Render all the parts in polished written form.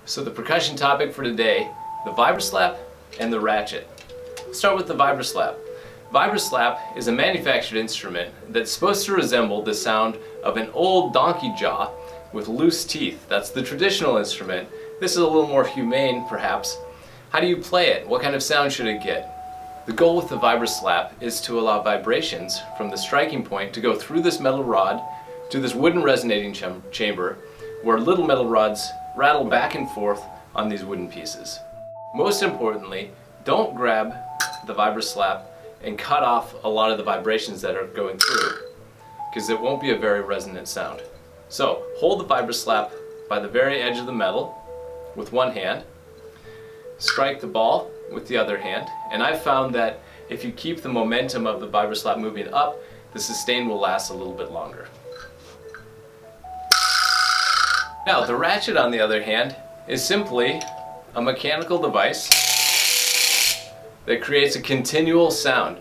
So the percussion topic for today, the Vibraslap and the Ratchet. Let's start with the Vibraslap. Vibraslap is a manufactured instrument that's supposed to resemble the sound of an old donkey jaw with loose teeth. That's the traditional instrument. This is a little more humane, perhaps. How do you play it? What kind of sound should it get? The goal with the Vibraslap is to allow vibrations from the striking point to go through this metal rod to this wooden resonating chamber, where little metal rods rattle back and forth on these wooden pieces. Most importantly, don't grab the Vibraslap and cut off a lot of the vibrations that are going through, because it won't be a very resonant sound. So hold the Vibraslap by the very edge of the metal with one hand, strike the ball with the other hand, and I've found that if you keep the momentum of the Vibraslap moving up, the sustain will last a little bit longer. Now, the Ratchet, on the other hand, is simply a mechanical device that creates a continual sound.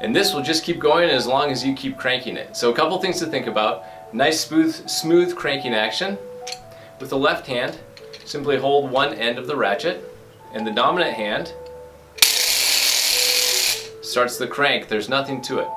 And this will just keep going as long as you keep cranking it. So a couple things to think about. Nice smooth cranking action. With the left hand, simply hold one end of the ratchet, and the dominant hand starts the crank. There's nothing to it.